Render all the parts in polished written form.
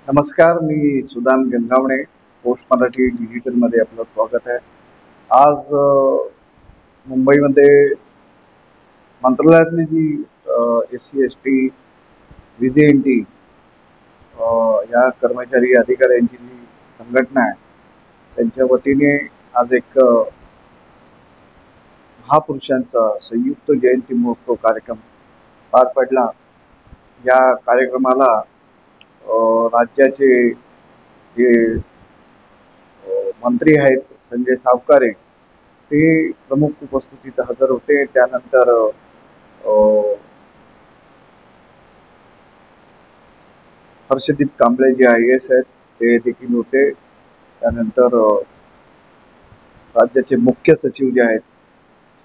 नमस्कार, मी सुदाम गंगावणे. पोस्ट मराठी डिजिटलमध्ये आपलं स्वागत आहे. आज मुंबईमध्ये मंत्रालयातली जी SC ST VJNT या कर्मचारी अधिकाऱ्यांची जी संघटना आहे त्यांच्या वतीने आज एक महापुरुषांचा संयुक्त जयंती महोत्सव कार्यक्रम पार पडला. या कार्यक्रमाला राज्याचे जे मंत्री आहेत संजय सावकारे ते प्रमुख उपस्थितीत हजर होते. त्यानंतर हर्षदीप कांबळे जे IAS आहेत ते देखील होते. त्यानंतर राज्याचे मुख्य सचिव जे आहेत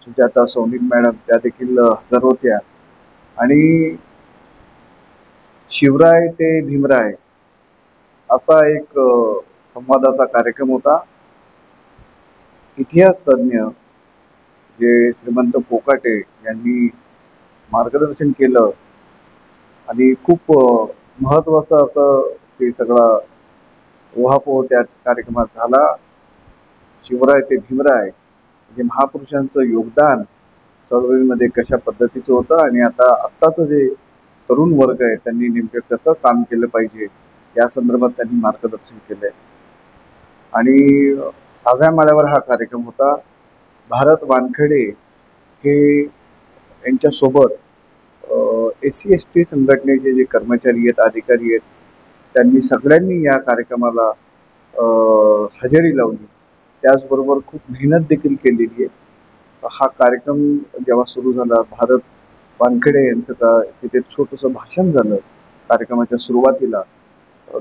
सुजाता सौनिक मॅडम त्या देखील हजर होत्या. आणि शिवराय ते भीमराय असा एक संवादाचा कार्यक्रम होता. इतिहास तज्ञ जे श्रीमंत कोकाटे यांनी मार्गदर्शन केलं आणि खूप महत्त्वाचं असं ते सगळा उहापोह त्या कार्यक्रमात झाला. शिवराय ते भीमराय म्हणजे महापुरुषांचं योगदान चळवळीमध्ये कशा पद्धतीचं होतं आणि आत्ताचं जे तरुण वर्ग आहे त्यांनी नेमकं कसं काम केलं पाहिजे या संदर्भात त्यांनी मार्गदर्शन केलंय. आणि 6व्या माळ्यावर हा कार्यक्रम होता. भारत वानखेडे हे यांच्यासोबत SC ST संघटनेचे जे कर्मचारी आहेत अधिकारी आहेत त्यांनी सगळ्यांनी या कार्यक्रमाला हजेरी लावली. त्याचबरोबर खूप मेहनत देखील केलेली आहे. हा कार्यक्रम जेव्हा सुरू झाला भारत वानखेडे यांचं तिथे छोटंसं भाषण झालं कार्यक्रमाच्या सुरुवातीला.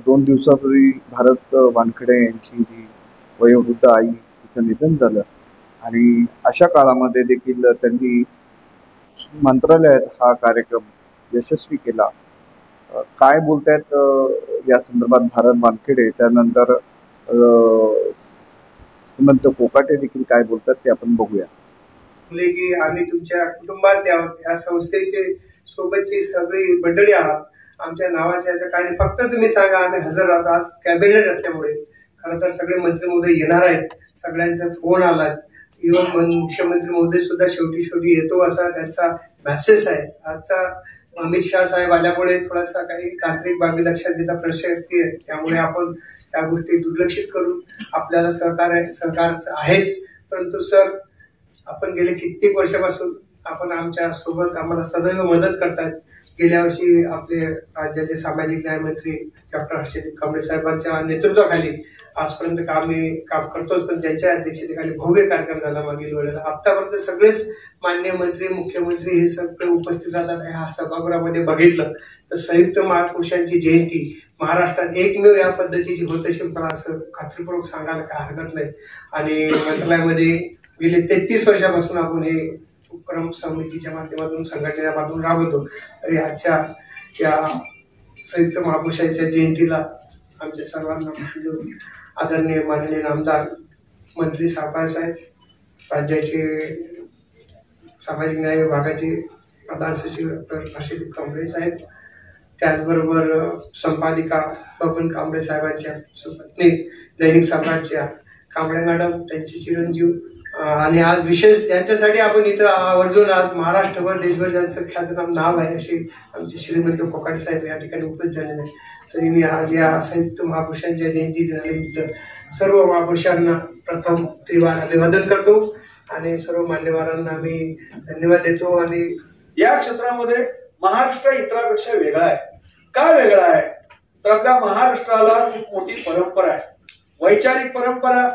2 दिवसापूर्वी भारत वानखेडे यांची जी वयोवृद्ध आई तिचं निधन झालं आणि अशा काळामध्ये देखील त्यांनी मंत्रालयात हा कार्यक्रम यशस्वी केला. काय बोलतायत या संदर्भात भारत वानखेडे त्यानंतर श्रीमंत कोकाटे देखील काय बोलतात ते आपण बघूया. की आम्ही तुमच्या कुटुंबातल्या या संस्थेचे सोबतची सगळी मंडळी आहात. आमच्या नावाच्या याचं कारण फक्त तुम्ही सांगा आम्ही हजर राहतो. आज कॅबिनेट असल्यामुळे खरं तर सगळे मंत्री महोदय येणार आहेत. सगळ्यांचा फोन आला. इव्हन मुख्यमंत्री महोदय सुद्धा शेवटी येतो असा त्यांचा मेसेज आहे. आजचा अमित शाह साहेब आल्यामुळे थोडासा काही तांत्रिक बाबी लक्षात देता प्रशस्ती आहे. त्यामुळे आपण त्या गोष्टी दुर्लक्षित करून आपल्याला सरकारचं आहेच. परंतु सर आपण गेले कित्येक वर्षापासून आपण आमच्या सोबत आम्हाला सदैव मदत करतात. गेल्या वर्षी आपले राज्याचे सामाजिक न्याय मंत्री डॉक्टर हर्षदीप कांबळे साहेबांच्या नेतृत्वाखाली आजपर्यंत काम करतोच, पण त्यांच्या अध्यक्षतेखाली भव्य कार्यक्रम झाला मागील वेळेला. आतापर्यंत सगळेच मान्य मंत्री मुख्यमंत्री हे सगळे उपस्थित राहतात. ह्या सभागृहामध्ये बघितलं तर संयुक्त महापुरुषांची जयंती महाराष्ट्रात एकमेव या पद्धतीची होत असेल मला असं खात्रीपूर्वक सांगायला काय हरकत नाही. आणि मंत्रालयामध्ये गेले 33 वर्षापासून आपण हे उपक्रम समितीच्या माध्यमातून संघटनेच्या माध्यमातून राबवतो. तरी आजच्या या संयुक्त महापुरुषांच्या जयंतीला आमच्या सर्वांना आदरणीय माननीय आमदार मंत्री सावकार साहेब, राज्याचे सामाजिक न्याय विभागाचे प्रधान सचिव डॉक्टर हर्षदीप कांबळे साहेब, त्याचबरोबर संपादिका बबन कांबळे साहेबांच्या सुपत्नी दैनिक सम्राटच्या कांबळे मॅडम, त्यांचे चिरंजीव आणि आज विशेष त्यांच्यासाठी आपण इथं आवर्जून आज महाराष्ट्रभर देशभर ज्यांचं ख्यातनाम नाव आहे असे आमचे श्रीमंत कोकाटे साहेब या ठिकाणी उपस्थित झालेले आहेत. तरी मी आज या संयुक्त महापुरुषांच्या जयंती दिनानिमित्त सर्व महापुरुषांना प्रथम त्रिवार अभिवादन करतो आणि सर्व मान्यवरांना मी धन्यवाद देतो. आणि या क्षेत्रामध्ये महाराष्ट्र इतरांपेक्षा वेगळा आहे. का वेगळा आहे तर आपल्या महाराष्ट्राला खूप मोठी परंपरा आहे. वैचारिक परंपरा,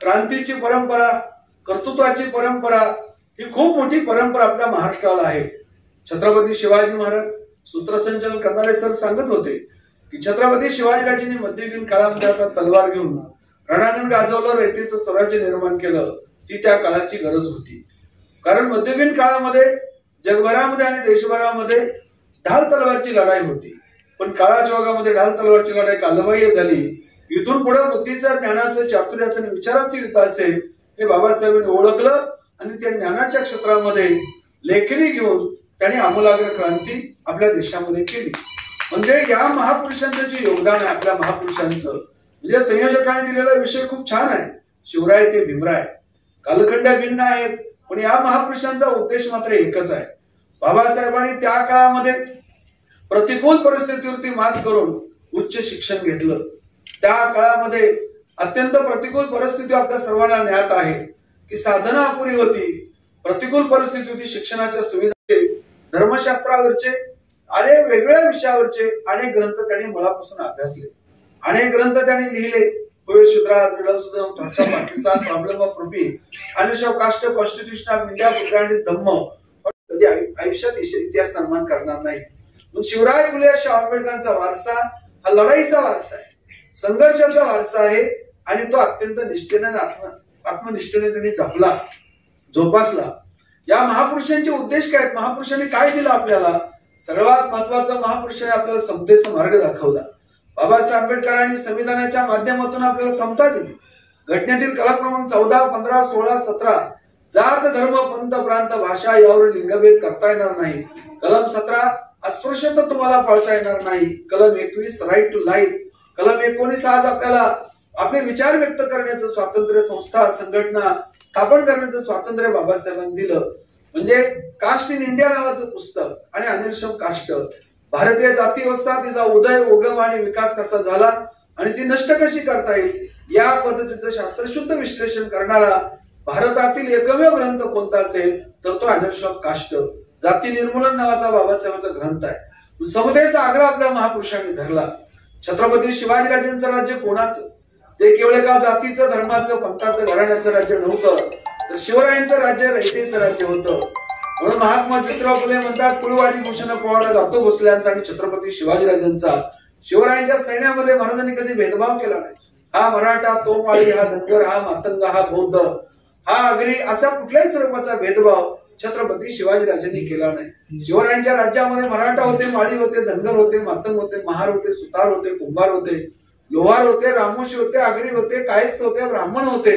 क्रांतीची परंपरा, कर्तृत्वाची परंपरा, ही खूप मोठी परंपरा आपल्या महाराष्ट्राला आहे. छत्रपती शिवाजी महाराज सूत्रसंचलन करणारे सर सांगत होते की छत्रपती शिवाजीराजांनी मध्ययुगीन काळामध्ये आता तलवार घेऊन रणांगण गाजवलं, रयतेचं स्वराज्य निर्माण केलं. ती त्या काळाची गरज होती. कारण मध्ययुगीन काळामध्ये जगभरामध्ये आणि देशभरामध्ये ढाल तलवारची लढाई होती. पण काळाच्या ओघामध्ये ढाल तलवारची लढाई कालबाह्य झाली. इथून पुढे बुद्धीचं, ज्ञानाचं, चातुर्याचं आणि विचाराचं युद्ध असेल हे बाबासाहेबांनी ओळखलं आणि त्या ज्ञानाच्या क्षेत्रामध्ये लेखणी घेऊन त्यांनी आमूलाग्र क्रांती आपल्या देशामध्ये केली. म्हणजे या महापुरुषांचं जे योगदान आहे आपल्या महापुरुषांचं, म्हणजे संयोजकांनी दिलेला विषय खूप छान आहे. शिवराय ते भीमराय कालखंड भिन्न आहेत, पण या महापुरुषांचा उद्देश मात्र एकच आहे. बाबासाहेबांनी त्या काळामध्ये प्रतिकूल परिस्थितीवरती मात करून उच्च शिक्षण घेतलं. त्या काळामध्ये अत्यंत प्रतिकूल परिस्थिती आपल्या सर्वांना ज्ञात आहे की साधना अपुरी होती, प्रतिकूल परिस्थिती होती, शिक्षणाच्या सुविधा, धर्मशास्त्रावरचे अनेक वेगवेगळ्या विषयावरचे अनेक ग्रंथ त्यांनी मुळापासून अभ्यासले, अनेक ग्रंथ त्यांनी लिहिले. Pakistan, problem of rupee, annihilation of caste, constitution of India, Buddha आणि धम्म. कधी आयुष्यात इतिहास निर्माण करणार नाही. शिवराय फुले आंबेडकरांचा वारसा हा लढाईचा वारसा आहे, संघर्षाचा वारसा आहे आणि तो अत्यंत निष्ठेने आत्मनिष्ठेने त्यांनी जपला, जोपासला. या महापुरुषांचे उद्देश काय आहेत? महापुरुषांनी काय दिलं आपल्याला? सर्वात महत्वाचं, महापुरुषांनी आपल्याला समतेचा मार्ग दाखवला. बाबासाहेब आंबेडकरांनी संविधानाच्या माध्यमातून आपल्याला समता दिली. घटनेतील कलम क्रमांक 14, 15, 16, 17 जात, धर्म, पंथ, प्रांत, भाषा यावर लिंगभेद करता येणार नाही. कलम 17 अस्पृश्यता तुम्हाला पाळता येणार नाही. कलम 21 राईट टू लाईफ. कलम 19 आज आपल्याला आपले विचार व्यक्त करण्याचं स्वातंत्र्य, संस्था संघटना स्थापन करण्याचं स्वातंत्र्य बाबासाहेबांनी दिलं. म्हणजे कास्ट इन इंडिया नावाचं पुस्तक आणि अनिर्षम कास्ट, भारतीय जाती व्यवस्था, तिचा उदय, उगम आणि विकास कसा झाला आणि ती नष्ट कशी करता येईल या पद्धतीचं शास्त्रशुद्ध विश्लेषण करणारा भारतातील एकमेव ग्रंथ कोणता असेल तर तो अनिर्षम कास्ट, जाती निर्मूलन नावाचा बाबासाहेबांचा ग्रंथ आहे. समतेचा आग्रह आपल्या महापुरुषांनी धरला. छत्रपती शिवाजीराजांचं राज्य कोणाचं? ते केवळ एका जातीचं, धर्माचं, पंथाचं, घराण्याचं राज्य नव्हतं, तर शिवरायांचं राज्य रयतेचं राज्य होतं. म्हणून महात्मा ज्योतिराव फुले म्हणतात, कुळवाडी भूषण पोवाडा गातो भोसल्यांचा आणि छत्रपती शिवाजीराजांचा. शिवरायांच्या सैन्यामध्ये महाराजांनी कधी भेदभाव केला नाही. हा मराठा, तो माळी, हा धनगर, हा मातंग, हा बौद्ध, हा आगरी, असा कुठल्याही स्वरूपाचा भेदभाव छत्रपती शिवाजीराजांनी केला नाही. शिवरायांच्या राज्यामध्ये मराठा होते, माळी होते, धनगर होते, मातंग होते, महार होते, सुतार होते, कुंभार होते, लोहार होते, रामोशी होते, आगरी होते, कायस्थ होते, ब्राह्मण होते,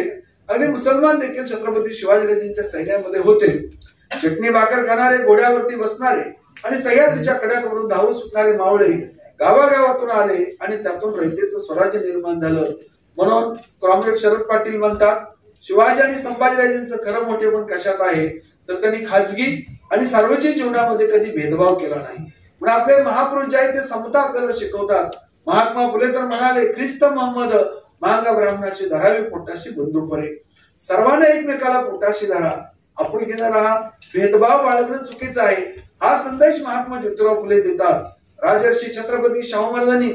अगदी मुसलमान देखील छत्रपती शिवाजीराजांच्या सैन्यामध्ये होते. चटणी भाकर खाणारे, घोड्यावरती बसणारे आणि सह्याद्रीच्या कड्यावरून धावून सुटणारे मावळे गावागावातून आले आणि त्यातून रयतेचं स्वराज्य निर्माण झालं. म्हणून कॉम्रेड शरद पाटील म्हणतात, शिवाजी आणि संभाजीराजांचं खरं मोठेपण कशात आहे तर त्यांनी खाजगी आणि सार्वजनिक जीवनामध्ये कधी भेदभाव केला नाही. म्हणून आपले महापुरुष जे आहेत ते समता आपल्याला शिकवतात. महात्मा फुले तर म्हणाले, ख्रिस्त मोहम्मद मांगा ब्राह्मणाशी धरावी पोटाशी बंधू परे. सर्वांना एकमेकाला पोटाशी धरा, आपुलकीने राहा, भेदभाव बाळगणं चुकीचं आहे, हा संदेश महात्मा ज्योतिराव फुले देतात. राजर्षी छत्रपती शाहू महाराजांनी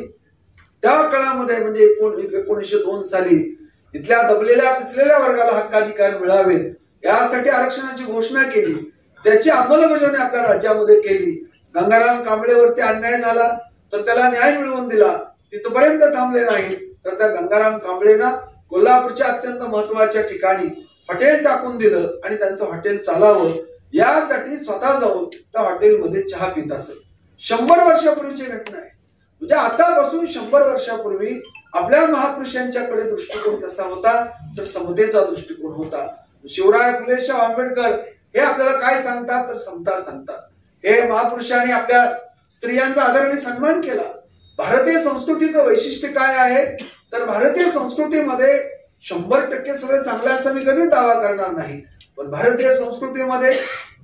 त्या काळामध्ये म्हणजे 1902 साली इथल्या दबलेल्या पिचलेल्या वर्गाला हक्काधिकार मिळावेत यासाठी आरक्षणाची घोषणा केली. त्याची अंमलबजावणी आपल्या राज्यामध्ये केली. गंगाराम कांबळेवरती अन्याय झाला तर त्याला न्याय मिळवून दिला. तिथपर्यंत थांबले नाही तर त्या गंगाराम कांबळेंना कोल्हापूरच्या अत्यंत महत्वाच्या ठिकाणी हॉटेल टाकून दिलं आणि त्यांचं हॉटेल चालावं यासाठी स्वतः जाऊन त्या हॉटेलमध्ये चहा पित असत. 100 वर्षापूर्वीची घटना आहे. म्हणजे आतापासून 100 वर्षापूर्वी आपल्या महापुरुषांच्याकडे दृष्टिकोन कसा होता तर समतेचा दृष्टिकोन होता. शिवराय फुले शाहू आंबेडकर हे आपल्याला काय सांगतात तर समता सांगतात. हे महापुरुषांनी आपल्या स्त्रियांचा आदर आणि सन्मान केला. भारतीय संस्कृतीचं वैशिष्ट्य काय आहे तर भारतीय संस्कृतीमध्ये 100% सगळं चांगलं असं मी कधी दावा करणार नाही, पण भारतीय संस्कृतीमध्ये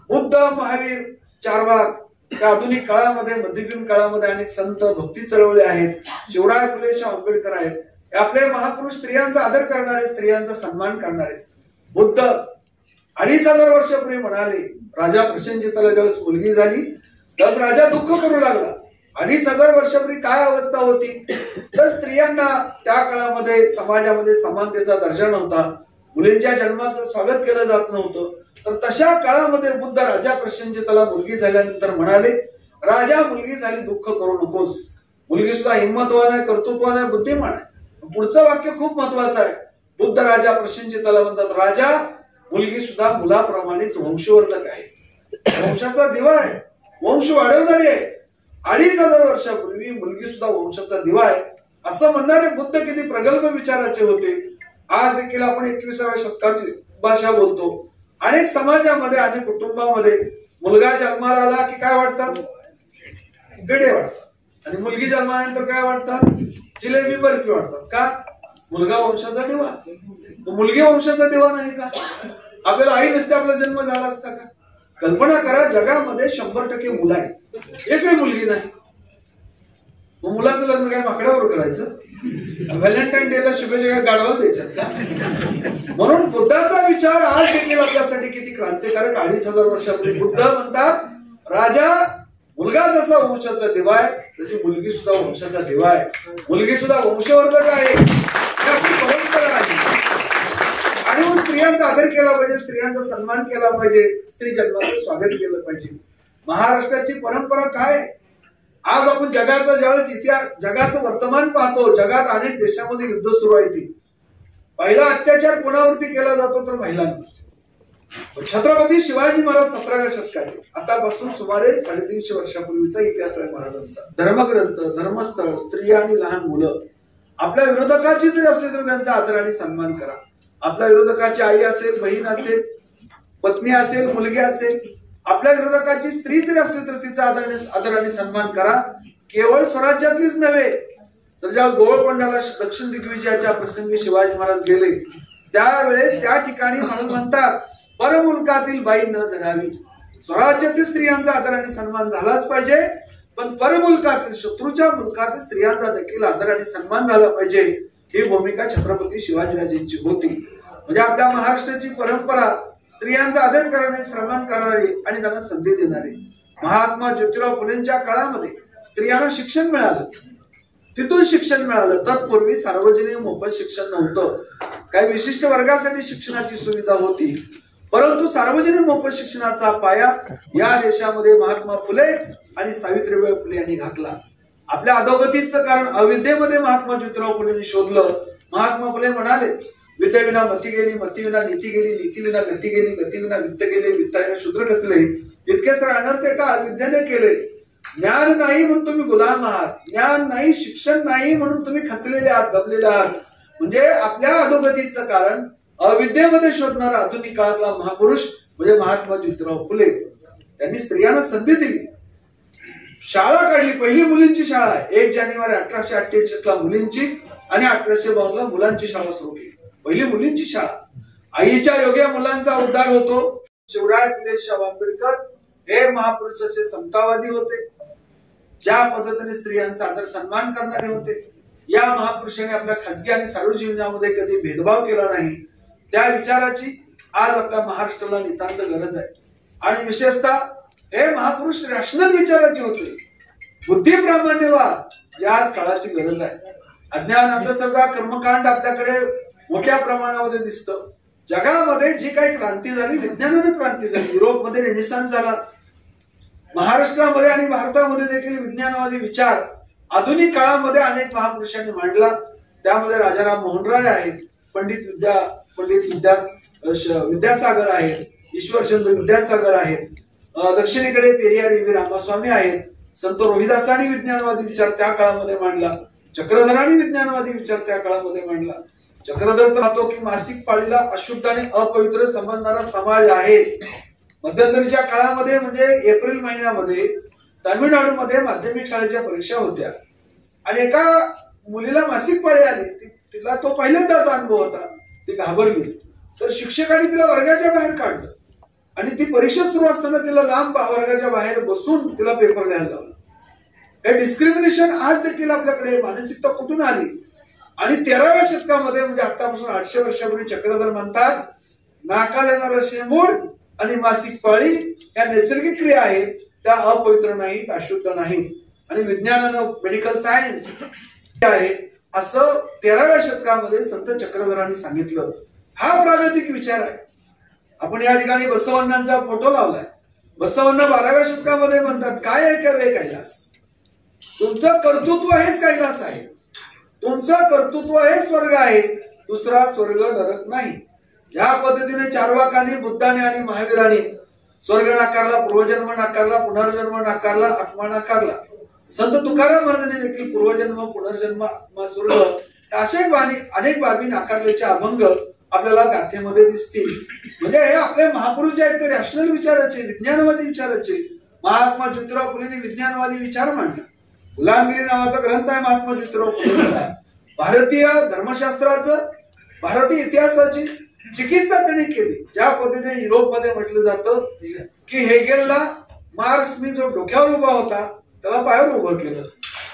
बुद्ध, महावीर, चारवाक, त्या आधुनिक काळामध्ये, मध्ययुगीन काळामध्ये अनेक संत, भक्ती चळवळे आहेत. शिवराय फुले शाहू आंबेडकर आहेत. हे आपले महापुरुष स्त्रियांचा आदर करणारे, स्त्रियांचा सन्मान करणारे. बुद्ध 2500 वर्षापूर्वी म्हणाले, राजा प्रसेनजिताला ज्यावेळेस मुलगी झाली त्यावेळेस राजा दुःख करू लागला. 2500 वर्षापूर्वी काय अवस्था होती तर स्त्रियांना त्या काळामध्ये समाजामध्ये समानतेचा दर्जा नव्हता, मुलींच्या जन्माचं स्वागत केलं जात नव्हतं. तर तशा काळामध्ये बुद्ध राजा प्रसेनजिताला मुलगी झाल्यानंतर म्हणाले, राजा मुलगी झाली दुःख करू नकोस, मुलगी सुद्धा हिंमतवान आहे, कर्तृत्वान आहे, बुद्धिमान आहे. पुढचं वाक्य खूप महत्वाचं आहे. बुद्ध राजा प्रसेनजिताला म्हणतात, राजा मुलगी सुद्धा मुलाप्रमाणेच वंशवर्धक आहे, वंशाचा दिवा आहे, वंश वाढवणारी आहे. 2500 वर्षापूर्वी मुलगी सुद्धा वंशाचा दिवा आहे असं म्हणणारे बुद्ध किती प्रगल्भ विचाराचे होते. आज देखील आपण 21व्या शतकाची भाषा बोलतो. अनेक समाजामध्ये, अनेक कुटुंबामध्ये मुलगा जन्माला आला की काय वाटतात, पेढे वाटतात. आणि मुलगी जन्मानंतर काय वाटतात? जिलेबी बर्फी वाटतात. का? मुलगा वंशाचा दिवा. मुलगी वंशाचा दिवा नाही का? आपल्याला आई नसते आपला जन्म झाला असता का? कल्पना करा, जगामध्ये 100% मुलं आहेत, एकही मुलगी नाही. मग मुलाचं लग्न काय माकडावर करायचं? व्हॅलेंटाईन डेला शुभेच्छा काय गाडवाला द्यायच्यात का? म्हणून बुद्धाचा विचार आज देखील आपल्यासाठी किती क्रांतिकारक. 2500 वर्षापूर्वी बुद्ध म्हणतात, राजा मुलगा जसा वंशाचा दिवा आहे तशी मुलगी सुद्धा वंशाचा दिवा आहे. मुलगी सुद्धा वंशवर्धक आहे. ही आपली परंपरा आहे. आणि मग स्त्रियांचा आदर केला पाहिजे, स्त्रियांचा सन्मान केला पाहिजे, स्त्री जन्माचं स्वागत केलं पाहिजे. महाराष्ट्राची परंपरा काय? आज आपण जगाचा ज्यावेळेस इतिहास, जगाचं वर्तमान पाहतो, जगात अनेक देशामध्ये युद्ध सुरू आहे. ती पहिला अत्याचार कोणावरती केला जातो तर महिलांवर. छत्रपती शिवाजी महाराज 17व्या शतकात, आतापासून सुमारे 350 वर्षापूर्वीचा इतिहास आहे महाराजांचा. धर्मग्रंथ, धर्मस्थळ, स्त्रिया आणि लहान मुलं. आपल्या विरोधकाची जरी असली तर त्यांचा आदर आणि सन्मान करा. आपल्या विरोधकाची आई असेल, बहीण असेल, पत्नी असेल, मुलगी असेल, आपल्या विरोधकाची स्त्री जरी असली तर तिचा आदर आणि सन्मान करा. केवळ स्वराज्यातलीच नव्हे तर ज्या गोवळकोंड्याला दक्षिण दिग्विजयाच्या प्रसंगी शिवाजी महाराज गेले त्यावेळेस त्या ठिकाणी महाराज म्हणतात, परमुलकातील बाई न धरावी. स्वराज्यातील स्त्रियांचा आदर आणि सन्मान झालाच पाहिजे, पण परमुलकातील, शत्रूच्या मुलकातील स्त्रियांचा देखील आदर आणि सन्मान झाला पाहिजे. ही भूमिका छत्रपती शिवाजीराजांची होती. म्हणजे आपल्या महाराष्ट्राची परंपरा स्त्रियांचा आदर करणे, सन्मान करणारी आणि त्यांना संधी देणारी. महात्मा ज्योतिराव फुलेंच्या काळामध्ये स्त्रियांना शिक्षण मिळालं, तिथून शिक्षण मिळालं. तत्पूर्वी सार्वजनिक मोफत शिक्षण नव्हतं. काही विशिष्ट वर्गासाठी शिक्षणाची सुविधा होती, परंतु सार्वजनिक मोफत शिक्षणाचा पाया या देशामध्ये महात्मा फुले आणि सावित्रीबाई फुले यांनी घातला. आपल्या अधोगतीचं कारण अविद्येमध्ये महात्मा ज्योतिराव फुलेंनी शोधलं. महात्मा फुले म्हणाले, विद्येविना मती गेली, मतीविना नीती गेली, नीतीविना गती गेली, गतीविना वित्त गेले, वित्ताविना शूद्र रचले. इतकेच तर अनर्थ का अविद्येने केले. ज्ञान नाही म्हणून तुम्ही गुलाम आहात, ज्ञान नाही, शिक्षण नाही म्हणून तुम्ही खचलेले आहात, दबलेले आहात. म्हणजे आपल्या अधोगतीचं कारण अविद्येमध्ये शोधणारा आधुनिक काळातला महापुरुष म्हणजे महात्मा ज्योतिराव फुले. त्यांनी स्त्रियांना संधी दिली, शाळा काढली. पहिली मुलींची शाळा आहे. 1 जानेवारी 1848 ला मुलींची आणि 1852 ला मुलांची शाळा सुरू केली. पहिली मुलींची शाळा. आईच्या योग्य मुलांचा उद्धार होतो. शिवराय फुले शाहू आंबेडकर हे महापुरुष असे समतावादी होते, ज्या पद्धतीने स्त्रियांचा आदर सन्मान करणारे होते. या महापुरुषाने आपल्या खाजगी आणि सार्वजनिक जीवनामध्ये कधी भेदभाव केला नाही. त्या विचाराची आज आपल्या महाराष्ट्राला नितांत गरज आहे. आणि विशेषतः हे महापुरुष रॅशनल विचाराचे होते, बुद्धिप्रामाण्यवाद, जे आज काळाची गरज आहे. अज्ञान, अंधश्रद्धा, कर्मकांड आपल्याकडे मोठ्या प्रमाणामध्ये दिसतं. जगामध्ये जी काही क्रांती झाली, विज्ञानाने क्रांती झाली. युरोपमध्ये रेनेसान्स झाला, महाराष्ट्रामध्ये आणि भारतामध्ये देखील विज्ञानवादी विचार आधुनिक काळामध्ये अनेक महापुरुषांनी मांडला. त्यामध्ये राजाराम मोहन राय आहेत, पंडित विद्यासागर आहेत, ईश्वरचंद्र विद्यासागर आहेत, दक्षिणेकडे पेरियार वी रामास्वामी आहेत. संत रोहिदासांनी विज्ञानवादी विचार त्या काळामध्ये मांडला. चक्रधरांनी विज्ञानवादी विचार त्या काळामध्ये मांडला. चक्रधर पाहतो की मासिक पाळीला अशुद्ध आणि अपवित्र समजणारा समाज आहे. मध्यंतरीच्या काळामध्ये म्हणजे एप्रिल महिन्यामध्ये तामिळनाडूमध्ये माध्यमिक शाळेच्या परीक्षा होत्या आणि एका मुलीला मासिक पाळी आली. तिला तो पहिल्यांदाच अनुभव होता. ती घाबरली, तर शिक्षकांनी तिला वर्गाच्या बाहेर काढलं आणि ती परीक्षा सुरू असताना तिला लांब वर्गाच्या बाहेर बसून तिला पेपर लिहायला लावला. हे डिस्क्रिमिनेशन आज देखील आपल्याकडे मानसिकता कुठून आली. आणि 13व्या शतकामध्ये म्हणजे आतापासून 800 वर्षापूर्वी चक्रधर म्हणतात, नाकाला येणारा शेंबूड आणि मासिक पाळी या नैसर्गिक क्रिया आहेत, त्या अपवित्र नाहीत, अशुद्ध नाहीत. आणि विज्ञानानं, मेडिकल सायन्स आहे असं 13व्या शतकामध्ये संत चक्रधरांनी सांगितलं. हा प्रागतिक विचार आहे. आपण या ठिकाणी बसवण्णांचा फोटो लावलाय. बसवण्ण 12व्या शतकामध्ये म्हणतात, काय आहे का वे कैलास, तुमचं कर्तृत्व हेच कैलास आहे, तुमचं कर्तृत्व हे स्वर्ग आहे, दुसरा स्वर्ग नरक नाही. ज्या पद्धतीने चार्वाकांनी, बुद्धाने आणि महावीरांनी स्वर्ग नाकारला, पूर्वजन्म नाकारला, पुनर्जन्म नाकारला, आत्मा नाकारला, संत तुकाराम महाराजांनी देखील पूर्वजन्म, पुनर्जन्म, आत्मा, स्वर्ग अशा अनेक बाबी नाकारल्याचे अभंग आपल्याला गाथेमध्ये दिसतील. म्हणजे हे आपले महापुरुष आहेत ते रॅशनल विचाराचे, विज्ञानवादी विचाराचे. महात्मा ज्योतिराव फुलेंनी विज्ञानवादी विचार मांडला. गुलामगिरी नावाचा ग्रंथ आहे महात्मा ज्योतिराव फुलेंचा. भारतीय धर्मशास्त्राचं, भारतीय इतिहासाची चिकित्सा त्यांनी केली. ज्या पद्धतीने युरोपमध्ये म्हटलं जातं की हेगेलला मार्क्सने जो डोक्यावर उभा होता त्याला पायावर उभं केलं,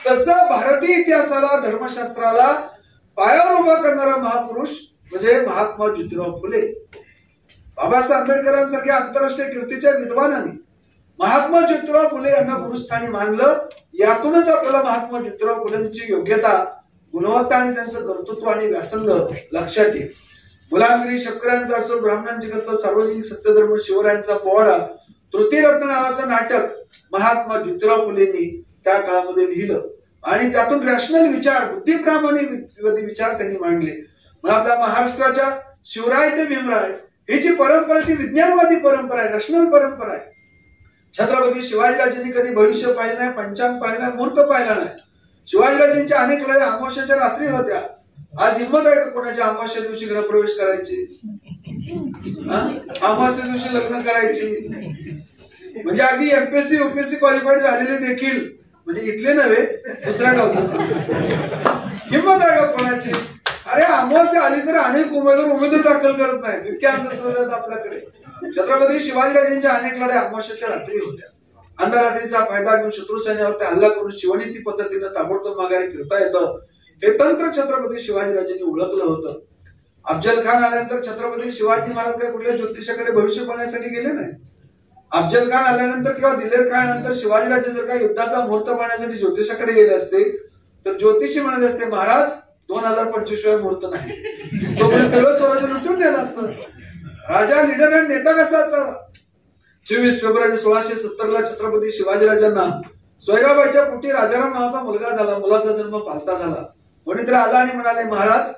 तसं भारतीय इतिहासाला, धर्मशास्त्राला पायावर उभा करणारा महापुरुष म्हणजे महात्मा ज्योतिराव फुले. बाबासाहेब आंबेडकरांसारख्या आंतरराष्ट्रीय कीर्तीच्या विद्वानांनी महात्मा ज्योतिराव फुले यांना गुरुस्थानी मानलं. यातूनच आपल्याला महात्मा ज्योतिराव फुलेंची योग्यता, गुणवत्ता आणि त्यांचं कर्तृत्व आणि व्यासंग लक्षात येईल. गुलामगिरी शेतकऱ्यांचा असो, ब्राह्मणांची कसं, सार्वजनिक सत्यधर्म, शिवरायांचा पोवाडा, तृतीयरत्न नावाचं नाटक महात्मा ज्योतिराव फुलेंनी त्या काळामध्ये लिहिलं आणि त्यातून रॅशनल विचार, बुद्धिप्रामाणिक विचार त्यांनी मांडले. म्हणून आपल्या महाराष्ट्राच्या शिवराय ते भीमराय ही जी परंपरा, ती विज्ञानवादी परंपरा आहे, रॅशनल परंपरा आहे. छत्रपती शिवाजीराजांनी कधी भविष्य पाहिलं नाही, पंचांग पाहिलं नाही, मुहूर्त पाहिला नाही. शिवाजीराजांच्या अनेक लढाई अमावस्याच्या रात्री होत्या. आज हिंमत आहे का कोणाच्या अमावस्या दिवशी गृहप्रवेश करायची, अमावस्या दिवशी लग्न करायची? म्हणजे अगदी एमपीएससी यूपीएससी क्वालिफाईड झालेले देखील, म्हणजे इथले नव्हे, दुसऱ्या गावचे, हिंमत आहे का कोणाची? अरे अमावस्या आली तर अनेक उमेदवार दाखल करत नाहीत, इतक्या अंधश्रद्धा आपल्याकडे. छत्रपती शिवाजीराजांच्या अनेक लढाई अमावस्याच्या रात्री होत्या. अंधरात्रीचा फायदा घेऊन शत्रू सैन्यावरती हल्ला करून शिवनीती पद्धतीनं ताबडतोब माघारी फिरता येतं, हे तंत्र छत्रपती शिवाजीराजांनी ओळखलं होतं. अफजल खान आल्यानंतर छत्रपती शिवाजी महाराज काय कुठल्या ज्योतिषाकडे भविष्य पाहण्यासाठी गेले नाही. अफजल खान आल्यानंतर किंवा दिलेर खान नंतर शिवाजीराजे जर का युद्धाचा मुहूर्त पाहण्यासाठी ज्योतिषाकडे गेले असते तर ज्योतिषी म्हणाले असते, महाराज 2025 मुहूर्त नाही, तो सगळं स्वराज्य लुटून नेलं असतं. राजा, लीडर आणि नेता कसा असावा? 24 फेब्रुवारी 1670 छत्रपती शिवाजीराजांना सोयराबाईच्या पोटी राजाराम नावाचा मुलगा झाला. मुलाचा जन्म पालता झाला. कोणीतरी आला आणि म्हणाले, महाराज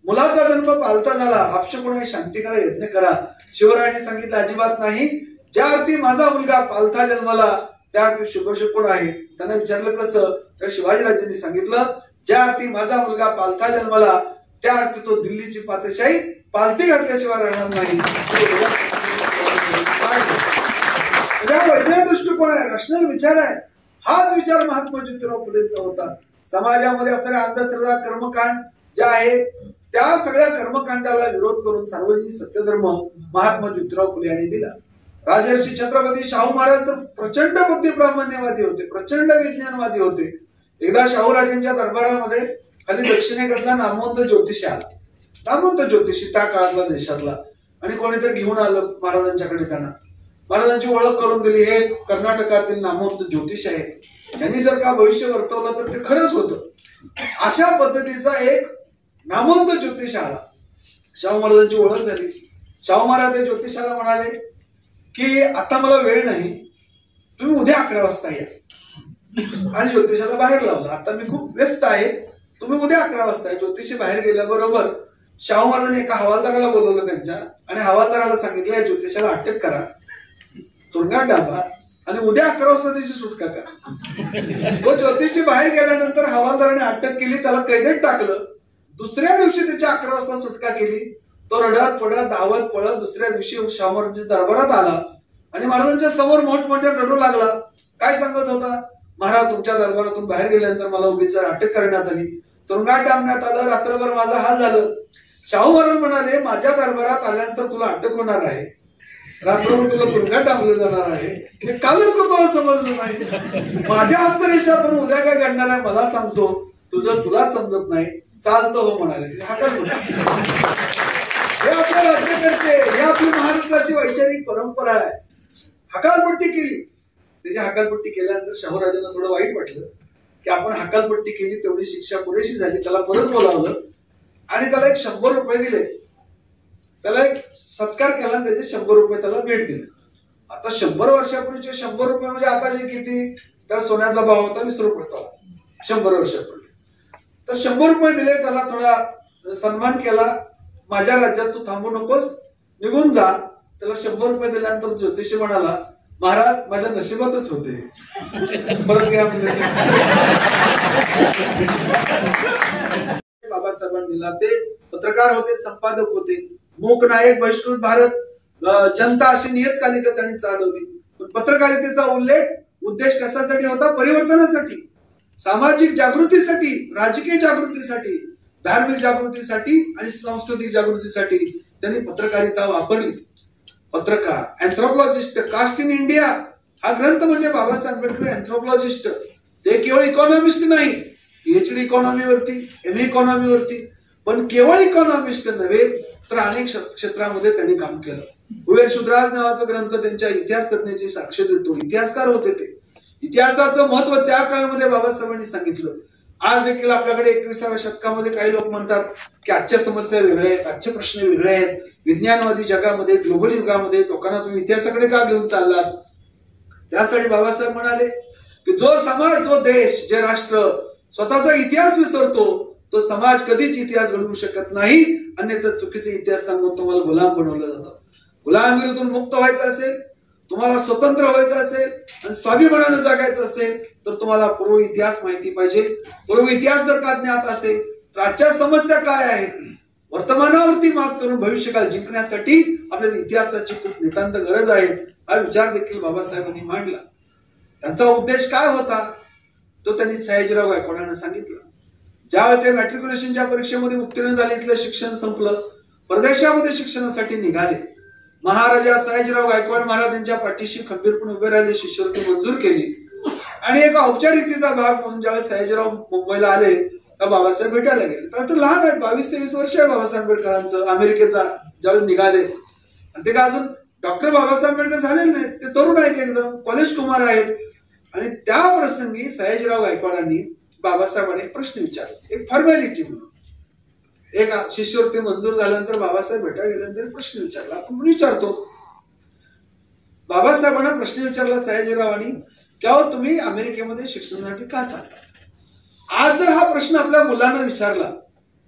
मुलाचा जन्म पालता झाला, आपशकुणाने शांती करा, यज्ञ करा. शिवरायांनी सांगितलं, अजिबात नाही. ज्या अर्थी माझा मुलगा पालथा जन्मला त्या अर्थी शुभशकुन आहे. त्यांना विचारलं कसं, तर शिवाजीराजांनी सांगितलं, ज्या अर्थी माझा मुलगा पालथा जन्मला त्या अर्थी तो दिल्लीची पातशाही पालथी घातल्याशिवाय राहणार नाही. वैज्ञानिक दृष्टिकोन आहे, रॅशनल विचार आहे. हाच विचार महात्मा ज्योतिराव फुलेंचा होता. समाजामध्ये असणाऱ्या अंधश्रद्धा, कर्मकांड ज्या आहे त्या सगळ्या कर्मकांडाला विरोध करून सार्वजनिक सत्यधर्म महात्मा ज्योतिराव फुले यांनी दिला. राजर्षी छत्रपती शाहू महाराज तर प्रचंड बुद्धिप्रामाण्यवादी होते, प्रचंड विज्ञानवादी होते. एकदा शाहूराजांच्या दरबारामध्ये खाली दक्षिणेकडचा नामवंत ज्योतिषी आला, नामवंत ज्योतिषी त्या काळातला देशातला, आणि कोणीतरी घेऊन आलं महाराजांच्याकडे. त्यांना महाराजांची ओळख करून दिली, हे कर्नाटकातील नामवंत ज्योतिष आहे, त्यांनी जर का भविष्य वर्तवलं तर ते खरंच होतं. अशा पद्धतीचा एक नामवंत ज्योतिष आला. शाहू महाराजांची ओळख झाली. शाहू महाराज ज्योतिषाला म्हणाले की आता मला वेळ नाही, तुम्ही उद्या 11 वाजता या. आणि ज्योतिषाला बाहेर लावलं, आता मी खूप व्यस्त आहे, तुम्ही उद्या 11 वाजता या. ज्योतिषी बाहेर गेल्याबरोबर शाहू महाराजांनी एका हवालदाराला बोलवलं त्यांच्या, आणि हवालदाराला सांगितलं, या ज्योतिषाला अटक करा, तुरुंगात डांबा, आणि उद्या 11 वाजता त्याची सुटका करा. तो ज्योतिषी बाहेर गेल्यानंतर हवालदाराने अटक केली, त्याला कैदेत टाकलं. दुसऱ्या दिवशी त्याची 11 वाजता सुटका केली. तो रडत पडत धावत पळत दुसऱ्या दिवशी शाहू महाराजांच्या दरबारात आला आणि महाराजांच्या समोर मोठमोठ्या रडू लागला. काय सांगत होता, महाराज तुमच्या दरबारातून बाहेर गेल्यानंतर मला उगीच अटक करण्यात आली, तुरुंगात डांबण्यात आलं, रात्रभर माझा हाल झालं. शाहू महाराज म्हणाले, माझ्या दरबारात आल्यानंतर तुला अटक होणार आहे, रात्रभर तुला तुरुंगात डांबलं जाणार आहे, हे कालच का तुला समजलं नाही? माझ्या हस्तरेषा पण उद्या काय घडणार आहे मला सांगतो, तुझं तुला समजत नाही, चालतं हो म्हणाले. हे आपल्या राज्यकर्ते, हे आपली महाराष्ट्राची वैचारिक परंपरा आहे. हकालपट्टी केली. त्याची हकालपट्टी केल्यानंतर शाहूराजांना थोडं वाईट वाटलं की आपण हकालपट्टी केली, तेवढी शिक्षा पुरेशी झाली. त्याला परत बोलावलं आणि त्याला एक 100 रुपये दिले. त्याला एक सत्कार केला, त्याचे 100 रुपये त्याला भेट दिले. आता 100 वर्षापूर्वीचे 100 रुपये म्हणजे आता जे किती, त्या सोन्याचा भाव होता 20 रुपये तोळा 100 वर्षापूर्वी. तर 100 रुपये दिले, त्याला थोडा सन्मान केला. माझ्या राज्यात तू थांबू नकोस, निघून जा. त्याला 100 रुपये दिल्यानंतर ज्योतिषी म्हणाला, महाराज माझ्या नशिबातच होते, परत घ्या म्हणजे. बाबासाहेबांनी दिला. ते पत्रकार होते, संपादक होते. मूक नायक, बहिष्कृत भारत, जनता अशी नियतकालिका त्यांनी चालवली. पण पत्रकारितेचा उद्देश कशासाठी होता? परिवर्तनासाठी. सामाजिक जागृतीसाठी, राजकीय जागृतीसाठी, धार्मिक जागृतीसाठी आणि सांस्कृतिक जागृतीसाठी त्यांनी पत्रकारिता वापरली. पत्रकार, अँथ्रोपॉलॉजिस्ट, कास्ट इन इंडिया हा ग्रंथ म्हणजे बाबासाहेब आंबेडकर अँथ्रोपॉलॉजिस्ट. ते केवळ इकॉनॉमिस्ट नाही, PhD इकॉनॉमीवरती, MA इकॉनॉमीवरती, पण केवळ इकॉनॉमिस्ट नव्हे तर अनेक क्षेत्रामध्ये त्यांनी काम केलं. कुबेर शुद्राज नावाचा ग्रंथ त्यांच्या इतिहास तज्ञाची साक्ष देतो. इतिहासकार होते ते. इतिहासाचं महत्व त्या काळामध्ये बाबासाहेबांनी सांगितलं. आज देखील आपल्याकडे 21व्या शतकामध्ये काही लोक म्हणतात की आजच्या समस्या वेगळ्या आहेत, आजचे प्रश्न वेगळे आहेत. विज्ञानवादी जगामध्ये, ग्लोबल युगामध्ये लोकांना तुम्ही इतिहासाकडे का घेऊन चाललात? त्यासाठी बाबासाहेब म्हणाले की जो समाज, जो देश, जे राष्ट्र स्वतःचा इतिहास विसरतो तो समाज कधीच इतिहास घडवू शकत नाही. अन्यथा चुकीचे इतिहास सांगून तुम्हाला गुलाम बनवलं जातं. गुलामगिरीतून मुक्त व्हायचं असेल, तुम्हाला स्वतंत्र व्हायचं असेल आणि स्वाभिमानानं जगायचं असेल तर तुम्हाला पूर्व इतिहास माहिती पाहिजे. पूर्व इतिहास जर का ज्ञात असेल तर आजच्या समस्या काय आहेत, वर्तमानावरती मात करून भविष्यकाळ जिंकण्यासाठी आपल्याला इतिहासाची खूप नितांत गरज आहे. हा विचार देखील बाबासाहेबांनी मांडला. त्यांचा उद्देश काय होता तो त्यांनी सयाजीराव गायकवाडांना सांगितलं. ज्यावेळी ते मॅट्रिक्युलेशनच्या परीक्षेमध्ये उत्तीर्ण झाले, इथलं शिक्षण संपलं, परदेशामध्ये शिक्षणासाठी निघाले. महाराजा सयाजीराव गायकवाड महाराज यांच्या पाठीशी खंबीरपणे उभे राहिले, शिष्यवृत्ती मंजूर केली आणि एका औपचारिकतेचा भाग म्हणून ज्यावेळेस सयाजीराव मुंबईला आले तर बाबासाहेब भेटायला गेले. तर लहान आहेत, 22 ते 20 वर्ष आहे बाबासाहेब आंबेडकरांचं. अमेरिकेचा ज्यावेळेस निघाले आणि ते का अजून डॉक्टर बाबासाहेब आंबेडकर झालेले नाहीत, ते तरुण आहेत, एकदम कॉलेज कुमार आहेत. आणि त्या प्रसंगी सयाजीराव गायकवाडांनी बाबासाहेबांनी एक प्रश्न विचारला, एक फॉर्मॅलिटी म्हणून. एक शिष्यवृत्ती मंजूर झाल्यानंतर बाबासाहेब भेटायला गेल्यानंतर प्रश्न विचारला. आपण विचारतो, बाबासाहेबांना प्रश्न विचारला सयाजीरावांनी की अहो तुम्ही अमेरिकेमध्ये शिक्षणासाठी का चालतात? आज जर हा प्रश्न आपल्या मुलांना विचारला,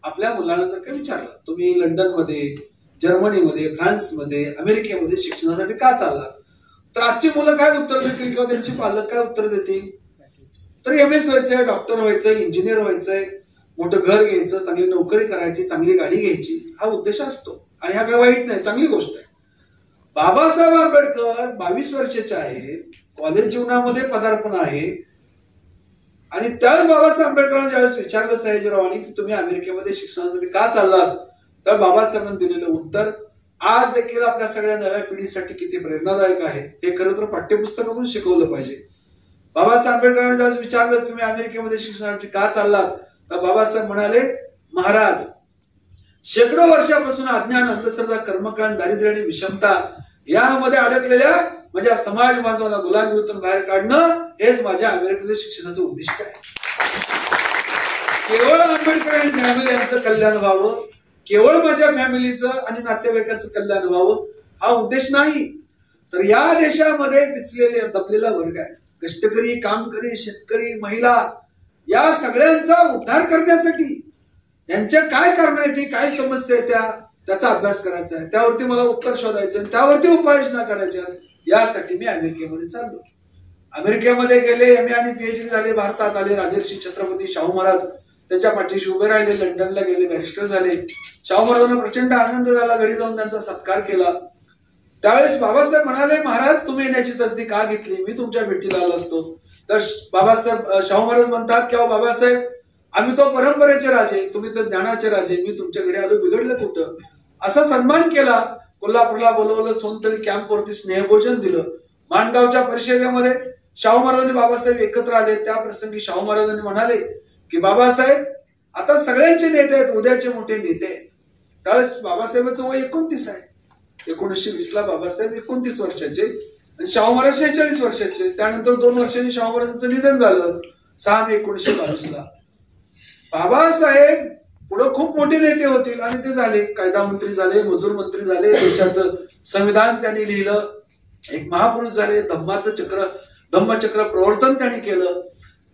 आपल्या मुलांना जर का विचारला तुम्ही लंडनमध्ये, जर्मनीमध्ये, फ्रान्समध्ये, अमेरिकेमध्ये शिक्षणासाठी का चालला, तर आजची मुलं काय उत्तर देतील किंवा त्यांची पालक काय उत्तर देतील? तर MS व्हायचंय, डॉक्टर व्हायचंय, इंजिनियर व्हायचंय, मोठं घर घ्यायचं, चांगली नोकरी करायची, चांगली गाडी घ्यायची, हा उद्देश असतो. आणि हा काय वाईट नाही, चांगली गोष्ट आहे. बाबासाहेब आंबेडकर 22 वर्षाचे आहेत, कॉलेज जीवनामध्ये पदार्पण आहे. आणि त्यावेळेस बाबासाहेब आंबेडकरांना ज्यावेळेस विचारलं सयाजीरावांनी की तुम्ही अमेरिकेमध्ये शिक्षणासाठी का चाललात, तर बाबासाहेबांनी दिलेलं उत्तर आज देखील आपल्या सगळ्या नव्या पिढीसाठी किती प्रेरणादायक आहे. हे खरं तर पाठ्यपुस्तकातून शिकवलं पाहिजे. बाबासाहेब आंबेडकरांना ज्यावेळेस विचारलं तुम्ही अमेरिकेमध्ये शिक्षणासाठी का चाललात, तर बाबासाहेब म्हणाले महाराज शेकडो वर्षापासून अज्ञान, अंधश्रद्धा, कर्मकांड, दारिद्र्य आणि विषमता यामध्ये अडकलेल्या माझ्या समाज बांधवांना गुलामीतून बाहेर काढणं हेच माझ्या अमेरिकेतील शिक्षणाचं उद्दिष्ट आहे. केवळ आंबेडकर आणि फॅमिली यांचं कल्याण व्हावं, केवळ माझ्या फॅमिलीचं आणि नातेवाईकांचं कल्याण व्हावं हा उद्देश नाही, तर या देशामध्ये पिचलेले दबलेला वर्ग आहे, कष्टकरी, कामकरी, शेतकरी, महिला, या सगळ्यांचा उद्धार करण्यासाठी यांच्या काय कारण आहेत, काय समस्या आहेत त्याचा अभ्यास करायचा आहे, त्यावरती मला उत्तर शोधायचं, त्यावरती उपाययोजना करायच्या. यासाठी मी अमेरिकेमध्ये चाललो. अमेरिकेमध्ये गेले, MA आणि PhD झाले, भारतात आले, राजर्षी छत्रपती शाहू महाराज त्यांच्या पाठीशी उभे राहिले, लंडनला गेले, बॅरिस्टर झाले. शाहू महाराजांना प्रचंड आनंद झाला, घरी जाऊन त्यांचा सत्कार केला. त्यावेळेस बाबासाहेब म्हणाले महाराज तुम्ही येण्याची तसदी का घेतली, मी तुमच्या भेटीला आलो असतो. तर शाहू महाराज म्हणतात की बाबासाहेब आम्ही तो परंपरेचे राजे, तुम्ही तर ज्ञानाचे राजे, मी तुमच्या घरी आलो बिघडलं कुठं, असा सन्मान केला. कोल्हापूरला बोलवलं, सोनतळी कॅम्पवरती स्नेहभोजन दिलं. माणगावच्या परिषदेमध्ये शाहू महाराजांनी बाबासाहेब एकत्र आले. त्या प्रसंगी शाहू महाराजांनी म्हणाले की बाबासाहेब आता सगळ्यांचे नेते आहेत, उद्याचे मोठे नेते. त्यावेळेस बाबासाहेबांचं वय 29 आहे. 1920 ला बाबासाहेब 29 वर्षाचे आणि शाहू महाराज 46 वर्षाचे. त्यानंतर 2 वर्षांनी शाहू महाराजांचं निधन झालं 6 मे 1922 ला. बाबासाहेब पुढे खूप मोठे नेते होतील आणि ते झाले, कायदा मंत्री झाले, मजूर मंत्री झाले, देशाचं संविधान त्यांनी लिहिलं, एक महापुरुष झाले, धम्मचक्र प्रवर्तन त्यांनी केलं,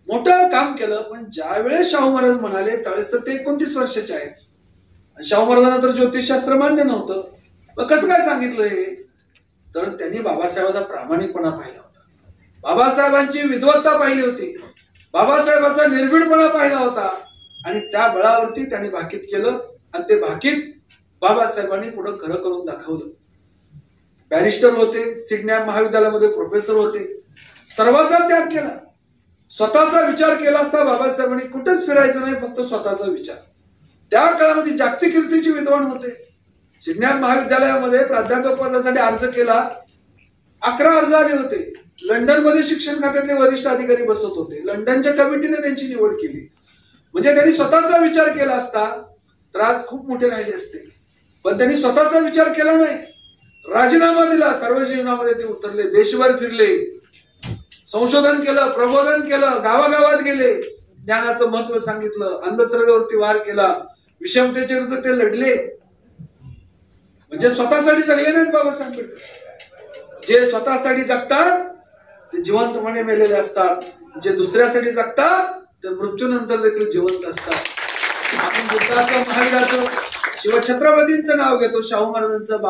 मोठं काम केलं. पण ज्यावेळेस शाहू महाराज म्हणाले त्यावेळेस तर ते 29 वर्षाचे आहेत. शाहू महाराजांना तर ज्योतिषशास्त्र मान्य नव्हतं. मग कसं काय सांगितलं हे, तर त्यांनी बाबासाहेबांचा प्रामाणिकपणा पाहिला होता, बाबासाहेबांची विद्वत्ता पाहिली होती, बाबासाहेबांचा निर्भीडपणा पाहिला होता आणि त्या बळावरती त्यांनी भाकीत केलं आणि ते भाकीत बाबासाहेबांनी पुढे खरं करून दाखवलं. बॅरिस्टर होते, सिडनी महाविद्यालयामध्ये प्रोफेसर होते, सर्वांचा त्याग केला. स्वतःचा विचार केला असता बाबासाहेबांनी कुठेच फिरायचं नाही, फक्त स्वतःचा विचार. त्या काळामध्ये जागतिक कीर्तीचे विद्वान होते. विज्ञान महाविद्यालयामध्ये प्राध्यापक पदासाठी अर्ज केला, 11 अर्ज आले होते. लंडनमध्ये शिक्षण खात्यातले वरिष्ठ अधिकारी बसत होते. लंडनच्या कमिटीने त्यांची निवड केली. म्हणजे त्यांनी स्वतःचा विचार केला असता तर आज खूप मोठे राहिले असते. पण त्यांनी स्वतःचा विचार केला नाही, राजीनामा दिला. सर्व जीवनामध्ये ते उतरले, देशभर फिरले, संशोधन केलं, प्रबोधन केलं, गावागावात गेले, ज्ञानाचं महत्व सांगितलं, अंधश्रद्धेवरती वार केला, विषमतेच्या विरुद्ध ते लढले. म्हणजे स्वतःसाठी जगले नाहीत बाबासाहेब आंबेडकर. जे स्वतःसाठी जगतात ते जिवंतपणे मेलेले असतात, जे दुसऱ्यासाठी जगतात ते मृत्यूनंतर देखील जिवंत असतात. आपण बुद्धाचं, महावीराचं, शिवछत्रपतींचं नाव घेतो, शाहू महाराजांचं,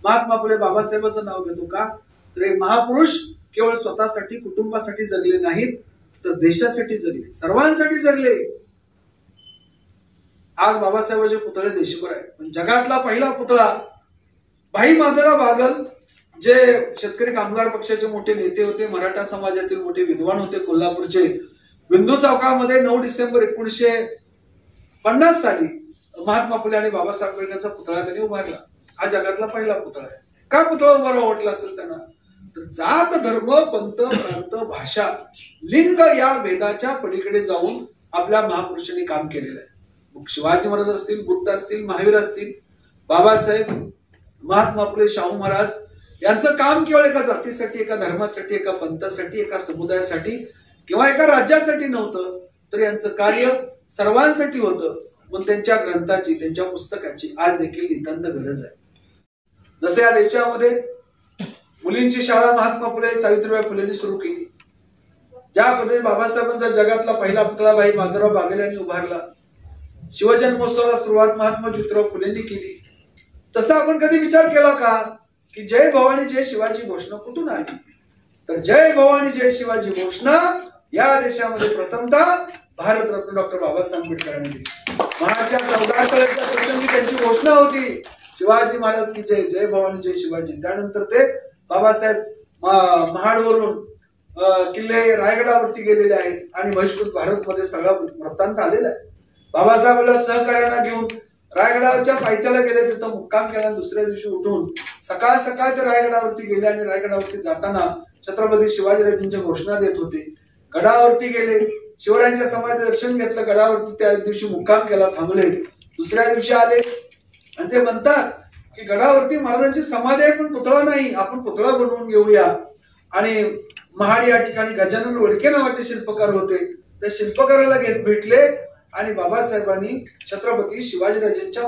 महात्मा फुले बाबासाहेबांचं नाव घेतो का? तर हे महापुरुष केवळ स्वतःसाठी, कुटुंबासाठी जगले नाहीत, तर देशासाठी जगले, सर्वांसाठी जगले. आज बाबासाहेबांचे पुतळे देशभर आहेत. पण जगातला पहिला पुतळा भाई माधवराव बागल, जे शेतकरी कामगार पक्षाचे मोठे नेते होते, मराठा समाजातील मोठे विद्वान होते, कोल्हापूरचे, बिंदू चौकामध्ये 9 डिसेंबर 1950 साली महात्मा फुले आणि बाबासाहेब आंबेडकरांचा पुतळा त्यांनी उभारला. हा जगातला पहिला पुतळा आहे. का पुतळा उभारावा वाटला असेल त्यांना? तर जात, धर्म, पंथ, प्रांत, भाषा, लिंग या भेदाच्या पलीकडे जाऊन आपल्या महापुरुषांनी काम केलेलं आहे. मग शिवाजी महाराज असतील, बुद्ध असतील, महावीर असतील, बाबासाहेब, महात्मा फुले, शाहू महाराज यांचं काम केवळ एका जातीसाठी, एका धर्मासाठी, एका पंथासाठी, एका समुदायासाठी किंवा एका राज्यासाठी नव्हतं, तर यांचं कार्य सर्वांसाठी होतं. पण त्यांच्या ग्रंथाची, त्यांच्या पुस्तकाची आज देखील नितांत गरज आहे. जसे या देशामध्ये मुलींची शाळा महात्मा फुले, सावित्रीबाई फुलेंनी सुरू केली, ज्या पद्धतीने बाबासाहेबांचा जगातला पहिला पुतळा भाई माधवराव बागल यांनी उभारला, शिवजन्मोत्सवाला सुरुवात महात्मा ज्योतिराव फुलेंनी केली, तसा आपण कधी विचार केला का की जय भवानी जय शिवाजी घोषणा कुठून आली? तर जय भवानी जय शिवाजी घोषणा या देशामध्ये प्रथमतः भारतरत्न डॉक्टर बाबासाहेब आंबेडकरांनी दिली. महाराष्ट्राच्या 14 कळ्याच्या प्रसंगी त्यांची घोषणा होती, शिवाजी महाराज की जय, जय भवानी जय शिवाजी. त्यानंतर ते बाबासाहेब महाडवरून किल्ले रायगडावरती गेलेले आहेत आणि बहिष्कृत भारतमध्ये सगळा वृत्तांत आलेला आहे. बाबासाहेबांना सहकार्यांना घेऊन रायगडाच्या पायथ्याला गेले, तिथं मुक्काम केला. दुसऱ्या दिवशी उठून सकाळ सकाळ ते रायगडावरती गेले आणि रायगडावरती जाताना छत्रपती शिवाजीराजांच्या घोषणा देत होते. गडावरती गेले, शिवरायांच्या समाधी दर्शन घेतलं, गडावरती त्या दिवशी मुक्काम केला, थांबले. दुसऱ्या दिवशी आले आणि ते म्हणतात की गडावरती महाराजांची समाधी आहे पण पुतळा नाही, आपण पुतळा बनवून घेऊया. आणि महाड या ठिकाणी गजानन वडके नावाचे शिल्पकार होते, त्या शिल्पकाराला भेटले आणि बाबासाहेबांनी छत्रपती शिवाजीराजांच्या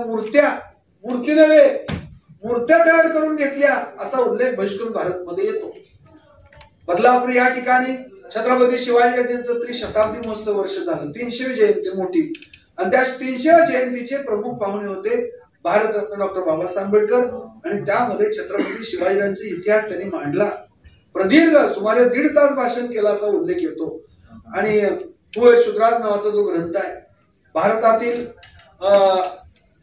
मूर्ती नव्हे मूर्त्या तयार करून घेतल्या, असा उल्लेख बहिष्कृत भारतमध्ये येतो. बदलापूर या ठिकाणी छत्रपती शिवाजीराजांचं त्रिशताब्दी महोत्सव वर्ष झालं, 300वी जयंती मोठी, आणि त्या 300व्या जयंतीचे प्रमुख पाहुणे होते भारतरत्न डॉक्टर बाबासाहेब आंबेडकर. आणि त्यामध्ये छत्रपती शिवाजीराजांचा इतिहास त्यांनी मांडला, प्रदीर्घ सुमारे 1.5 तास भाषण केला असा उल्लेख येतो. आणि शूद्राज नावाचा जो ग्रंथ आहे, भारतातील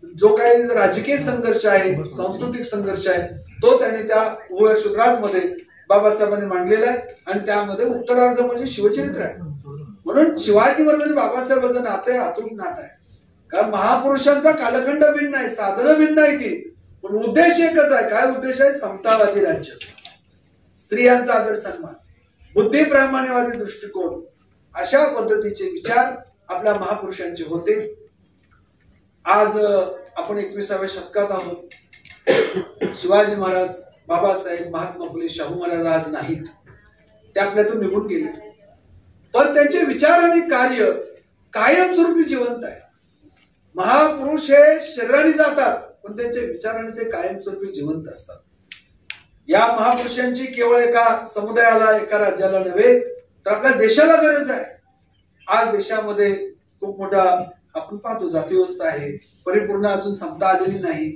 जो काही राजकीय संघर्ष आहे, सांस्कृतिक संघर्ष आहे, तो त्यांनी त्या शूद्राज मध्ये बाबासाहेबांनी मांडलेला आहे. आणि त्यामध्ये उत्तरार्ध म्हणजे शिवचरित्र आहे. म्हणून शिवाजी महाराज आणि बाबासाहेबांचं नातं आहे, अतूट नातं आहे. कारण महापुरुषांचा कालखंड भिन्न आहे, साधनं भिन्न आहे ती, पण उद्देश एकच आहे. काय उद्देश आहे? समतावादी राज्य, स्त्रियांचा आदर सन्मान, बुद्धी प्रामाण्यवादी दृष्टिकोन, अशा पद्धतीचे विचार आपल्या महापुरुषांचे होते. आज आपण 21व्या शतकात आहोत. शिवाजी महाराज, बाबासाहेब, महात्मा फुले, शाहू महाराज आज नाहीत, ते आपल्यातून निघून गेले, पण त्यांचे विचार आणि कार्य कायमस्वरूपी जिवंत आहे. महापुरुष हे शरीराने जातात, पण त्यांचे विचार आणि ते कायमस्वरूपी जिवंत असतात. या महापुरुषांची केवळ एका समुदायाला, एका राज्याला नव्हे, तर आपल्या देशाला गरज आहे. आज देशामध्ये खूप मोठा आपण पाहतो जातीव्यवस्था आहे, परिपूर्ण अजून समता आलेली नाही,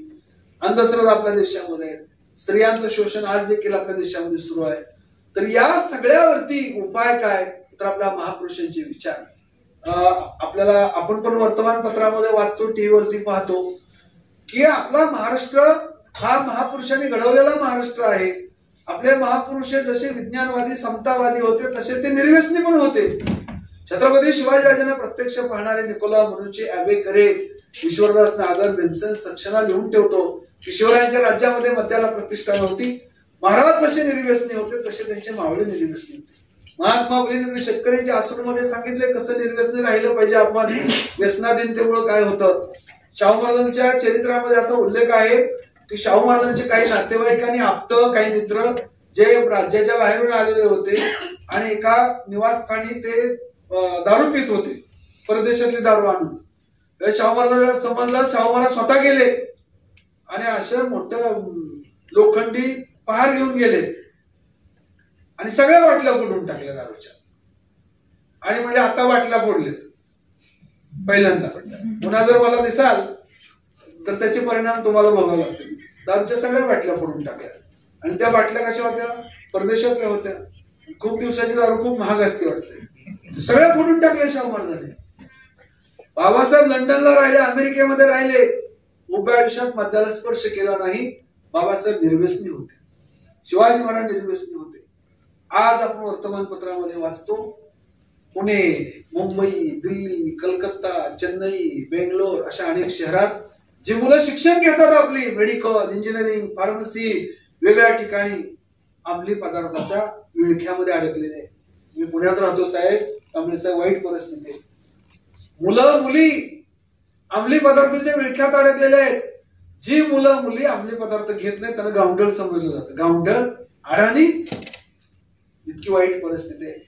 अंधश्रद्धा आपल्या देशामध्ये आहे, स्त्रियांचं शोषण आज देखील आपल्या देशामध्ये सुरू आहे. तर या सगळ्यावरती उपाय काय? तर आपल्या महापुरुषांचे विचार. आपल्याला आपण पण वर्तमानपत्रामध्ये वाचतो, टीव्हीवरती पाहतो की आपला महाराष्ट्र हा महापुरुषांनी घडवलेला महाराष्ट्र आहे. आपले महापुरुष जसे विज्ञानवादी समतावादी होते तसे ते निर्व्यसनी पण होते. छत्रपती शिवाजीराजांना प्रत्यक्ष पाहणारे निकोला मनुची, ॲबे करे, ईश्वरदास नागर, बेन्सन सक्सेना लिहून ठेवतो की शिवरायांच्या राज्यामध्ये मद्याला प्रतिष्ठा नव्हती. महाराज जसे निर्व्यसनी होते तसे त्यांचे मावळे निर्व्यसनी होते. महात्मा फुलेंनी शेतकऱ्यांच्या आश्रममध्ये सांगितले कसं निर्व्यसनी राहिलं पाहिजे आपण, व्यसनाधीनतेमुळे काय होतं. शाहू महाराजांच्या चरित्रामध्ये असा उल्लेख आहे की शाहू महाराजांचे काही नातेवाईक आणि आप्त, काही मित्र जे राज्याच्या बाहेरून आलेले होते आणि एका निवासस्थानी ते दारू पित होते, परदेशातली दारू आणून. शाहू महाराजांना समजलं, शाहू महाराज स्वतः गेले आणि असं मोठं लोखंडी पहार घेऊन गेले आणि सगळ्या बाटल्या फोडून टाकल्या दारूच्या आणि म्हणजे आता बाटल्या फोडलेत पहिल्यांदा. पुन्हा जर मला दिसाल तर त्याचे परिणाम तुम्हाला बघावे लागतील. दारूच्या सगळ्या बाटल्या फोडून टाकल्या आणि त्या बाटल्या कशा होत्या, परदेशातल्या होत्या. खूप दिवसाची दारू खूप महाग असते वाटते, सगळ्या फोडून टाकल्या शाहू महाराजांनी. बाबासाहेब लंडनला राहिले, अमेरिकेमध्ये राहिले, उभ्या आयुष्यात मद्याला स्पर्श केला नाही. बाबासाहेब निर्व्यसनी होते, शिवाजी महाराज निर्व्यसनी होते. आज आपण वर्तमानपत्रामध्ये वाचतो पुणे, मुंबई, दिल्ली, कलकत्ता, चेन्नई, बेंगलोर अशा अनेक शहरात जी मुलं शिक्षण घेतात आपली मेडिकल, इंजिनिअरिंग, फार्मसी, वेगळ्या ठिकाणी अंमली पदार्थाच्या विळख्यामध्ये अडकलेले आहे. मी पुण्यात राहतो साहेब, त्यामुळे साहेब वाईट परिस्थिती आहे. मुलं मुली अंमली पदार्थाच्या विळख्यात अडकलेले आहेत. जी मुलं मुली अंमली पदार्थ घेत नाही त्यांना गावंढळ समजलं जातं. गावंढळ, अडाणी, इतकी वाईट परिस्थिती आहे.